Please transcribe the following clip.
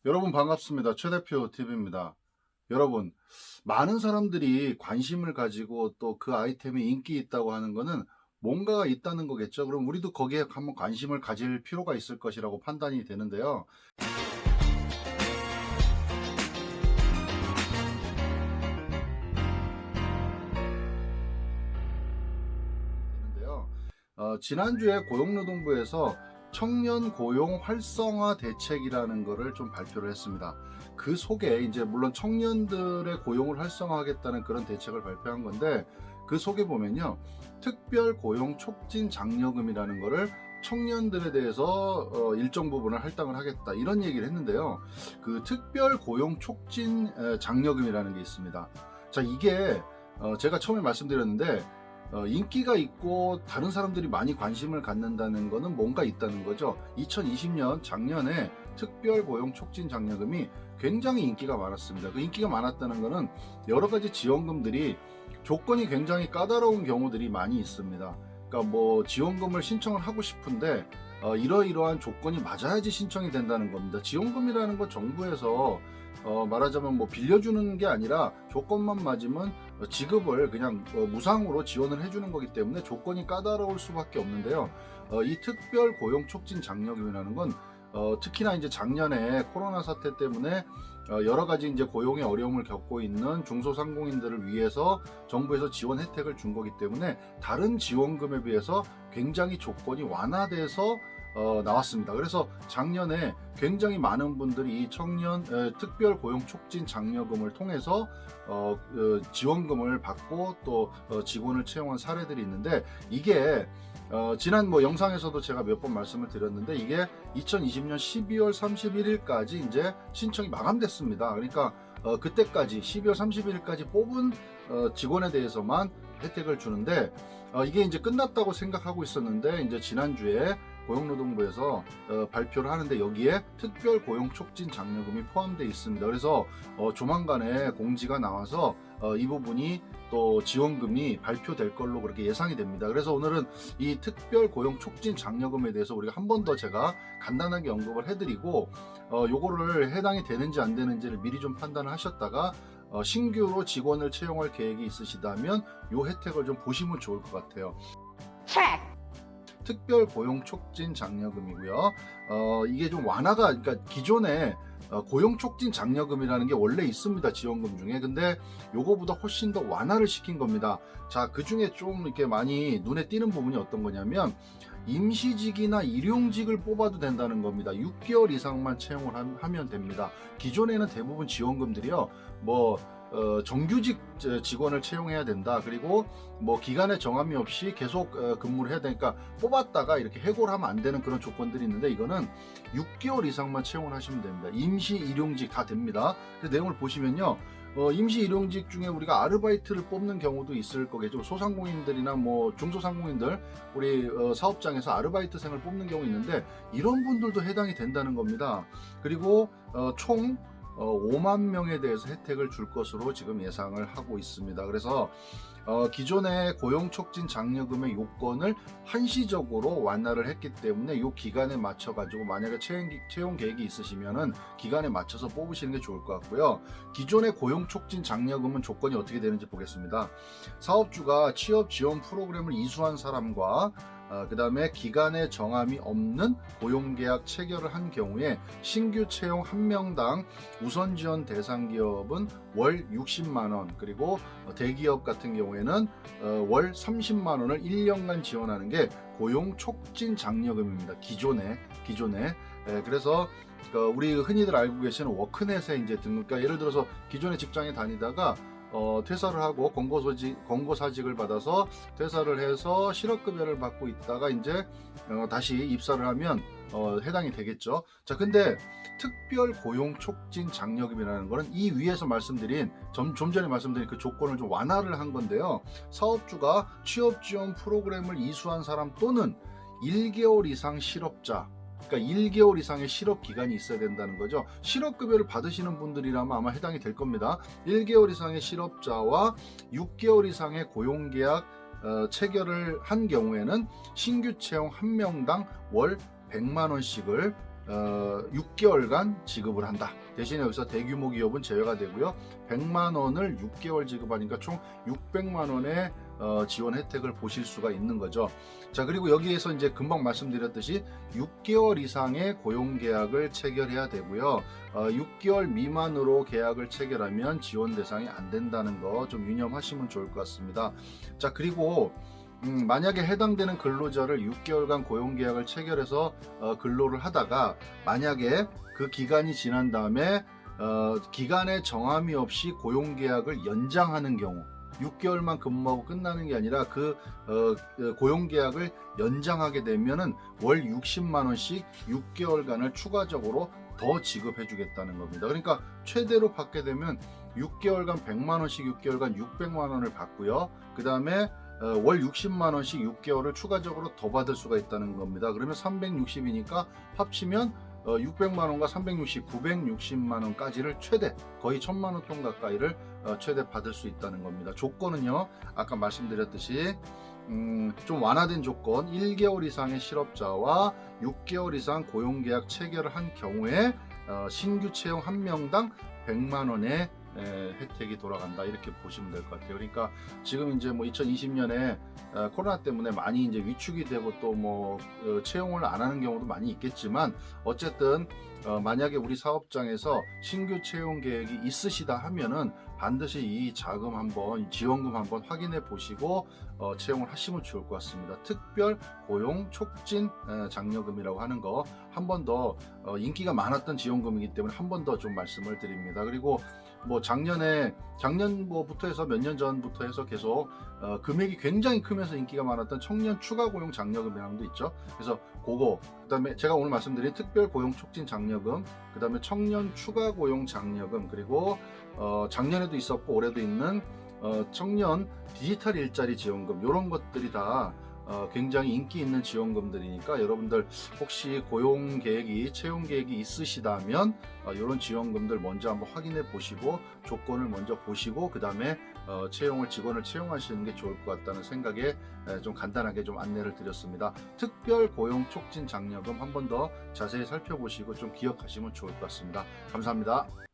여러분 반갑습니다. 최 대표 TV입니다. 여러분, 많은 사람들이 관심을 가지고 또 그 아이템이 인기 있다고 하는 거는 뭔가가 있다는 거겠죠. 그럼 우리도 거기에 한번 관심을 가질 필요가 있을 것이라고 판단이 되는데요. 지난주에 고용노동부에서 청년 고용 활성화 대책이라는 거를 좀 발표를 했습니다. 그 속에 이제 물론 청년들의 고용을 활성화하겠다는 그런 대책을 발표한 건데, 그 속에 보면요, 특별 고용 촉진 장려금이라는 거를 청년들에 대해서 일정 부분을 할당을 하겠다, 이런 얘기를 했는데요. 그 특별 고용 촉진 장려금이라는 게 있습니다. 자, 이게 제가 처음에 말씀드렸는데, 인기가 있고 다른 사람들이 많이 관심을 갖는다는 거는 뭔가 있다는 거죠. 2020년 작년에 특별 고용 촉진 장려금이 굉장히 인기가 많았습니다. 그 인기가 많았다는 거는 여러 가지 지원금들이 조건이 굉장히 까다로운 경우들이 많이 있습니다. 그러니까 뭐 지원금을 신청을 하고 싶은데 이러이러한 조건이 맞아야지 신청이 된다는 겁니다. 지원금이라는 건 정부에서 말하자면 뭐 빌려주는 게 아니라 조건만 맞으면 지급을 그냥 무상으로 지원을 해주는 거기 때문에 조건이 까다로울 수밖에 없는데요. 이 특별 고용 촉진 장려금이라는 건 특히나 이제 작년에 코로나 사태 때문에 여러 가지 이제 고용의 어려움을 겪고 있는 중소상공인들을 위해서 정부에서 지원 혜택을 준 거기 때문에 다른 지원금에 비해서 굉장히 조건이 완화돼서 나왔습니다. 그래서 작년에 굉장히 많은 분들이 이 청년 특별 고용 촉진 장려금을 통해서 지원금을 받고 또 직원을 채용한 사례들이 있는데, 이게 지난 뭐 영상에서도 제가 몇 번 말씀을 드렸는데, 이게 2020년 12월 31일까지 이제 신청이 마감됐습니다. 그러니까 그때까지 12월 31일까지 뽑은 직원에 대해서만 혜택을 주는데, 이게 이제 끝났다고 생각하고 있었는데, 이제 지난주에 고용노동부에서 발표를 하는데 여기에 특별 고용 촉진 장려금이 포함되어 있습니다. 그래서 조만간에 공지가 나와서 이 부분이 또 지원금이 발표될 걸로 그렇게 예상이 됩니다. 그래서 오늘은 이 특별 고용 촉진 장려금에 대해서 우리가 한 번 더 제가 간단하게 언급을 해드리고, 요거를 해당이 되는지 안 되는지를 미리 좀 판단을 하셨다가 신규로 직원을 채용할 계획이 있으시다면 요 혜택을 좀 보시면 좋을 것 같아요. 특별 고용 촉진 장려금이고요. 이게 좀 완화가, 그러니까 기존에 고용 촉진 장려금이라는 게 원래 있습니다, 지원금 중에. 근데 요거보다 훨씬 더 완화를 시킨 겁니다. 자, 그 중에 좀 이렇게 많이 눈에 띄는 부분이 어떤 거냐면, 임시직이나 일용직을 뽑아도 된다는 겁니다. 6개월 이상만 채용을 하면 됩니다. 기존에는 대부분 지원금들이요, 뭐 정규직 직원을 채용해야 된다, 그리고 뭐 기간의 정함이 없이 계속 근무를 해야 되니까 뽑았다가 이렇게 해고를 하면 안 되는 그런 조건들이 있는데, 이거는 6개월 이상만 채용을 하시면 됩니다. 임시 일용직 다 됩니다. 그 내용을 보시면요, 임시 일용직 중에 우리가 아르바이트를 뽑는 경우도 있을 거겠죠. 소상공인들이나 뭐 중소상공인들, 우리 사업장에서 아르바이트생을 뽑는 경우 있는데, 이런 분들도 해당이 된다는 겁니다. 그리고 총 5만 명에 대해서 혜택을 줄 것으로 지금 예상을 하고 있습니다. 그래서 기존의 고용촉진 장려금의 요건을 한시적으로 완화를 했기 때문에 이 기간에 맞춰 가지고 만약에 채용 계획이 있으시면은 기간에 맞춰서 뽑으시는 게 좋을 것 같고요. 기존의 고용촉진 장려금은 조건이 어떻게 되는지 보겠습니다. 사업주가 취업 지원 프로그램을 이수한 사람과 그 다음에 기간의 정함이 없는 고용계약 체결을 한 경우에 신규 채용 1명당 우선 지원 대상 기업은 월 60만원, 그리고 대기업 같은 경우에는 월 30만원을 1년간 지원하는 게 고용 촉진 장려금입니다. 기존에. 그래서 우리 흔히들 알고 계시는 워크넷에 이제 등록, 그러니까 예를 들어서 기존에 직장에 다니다가 퇴사를 하고 권고사직을 받아서 퇴사를 해서 실업급여를 받고 있다가 이제 다시 입사를 하면 해당이 되겠죠. 자, 근데 특별 고용 촉진 장려금이라는 거는 이 위에서 말씀드린 좀 전에 말씀드린 그 조건을 좀 완화를 한 건데요. 사업주가 취업 지원 프로그램을 이수한 사람 또는 1개월 이상 실업자, 그러니까 1개월 이상의 실업 기간이 있어야 된다는 거죠. 실업급여를 받으시는 분들이라면 아마 해당이 될 겁니다. 1개월 이상의 실업자와 6개월 이상의 고용계약 체결을 한 경우에는 신규 채용 1명당 월 100만 원씩을 6개월간 지급을 한다. 대신에 여기서 대규모 기업은 제외가 되고요. 100만 원을 6개월 지급하니까 총 600만 원의 지원 혜택을 보실 수가 있는 거죠. 자, 그리고 여기에서 이제 금방 말씀드렸듯이 6개월 이상의 고용계약을 체결해야 되고요. 6개월 미만으로 계약을 체결하면 지원 대상이 안 된다는 거 좀 유념하시면 좋을 것 같습니다. 자, 그리고 만약에 해당되는 근로자를 6개월간 고용계약을 체결해서 근로를 하다가 만약에 그 기간이 지난 다음에 기간에 정함이 없이 고용계약을 연장하는 경우 6개월만 근무하고 끝나는 게 아니라 고용계약을 연장하게 되면은 월 60만 원씩 6개월간을 추가적으로 더 지급해 주겠다는 겁니다. 그러니까 최대로 받게 되면 6개월간 100만 원씩 6개월간 600만 원을 받고요. 그 다음에 월 60만 원씩 6개월을 추가적으로 더 받을 수가 있다는 겁니다. 그러면 360이니까 합치면 600만 원과 360, 960만 원까지를 최대 거의 1000만 원 돈 가까이를 최대 받을 수 있다는 겁니다. 조건은요, 아까 말씀드렸듯이 좀 완화된 조건 1개월 이상의 실업자와 6개월 이상 고용계약 체결을 한 경우에 신규 채용 1명당 100만 원의 혜택이 돌아간다, 이렇게 보시면 될 것 같아요. 그러니까 지금 이제 뭐 2020년에 코로나 때문에 많이 이제 위축이 되고 또 뭐 채용을 안 하는 경우도 많이 있겠지만 어쨌든 만약에 우리 사업장에서 신규 채용 계획이 있으시다 하면은 반드시 이 자금 한번, 지원금 한번 확인해 보시고 채용을 하시면 좋을 것 같습니다. 특별 고용 촉진 장려금이라고 하는 거 한 번 더 인기가 많았던 지원금이기 때문에 한 번 더 좀 말씀을 드립니다. 그리고 뭐 작년 뭐부터 해서 몇 년 전부터 해서 계속 금액이 굉장히 크면서 인기가 많았던 청년 추가 고용 장려금이라는 게 있죠. 그래서 그거, 그다음에 제가 오늘 말씀드린 특별 고용 촉진 장려금, 그다음에 청년 추가 고용 장려금, 그리고 작년에도 있었고 올해도 있는 청년 디지털 일자리 지원금, 이런 것들이 다 굉장히 인기 있는 지원금들이니까 여러분들 혹시 고용 계획이, 채용 계획이 있으시다면 이런 지원금들 먼저 한번 확인해 보시고 조건을 먼저 보시고 그 다음에 직원을 채용하시는 게 좋을 것 같다는 생각에 좀 간단하게 좀 안내를 드렸습니다. 특별 고용 촉진 장려금 한 번 더 자세히 살펴보시고 좀 기억하시면 좋을 것 같습니다. 감사합니다.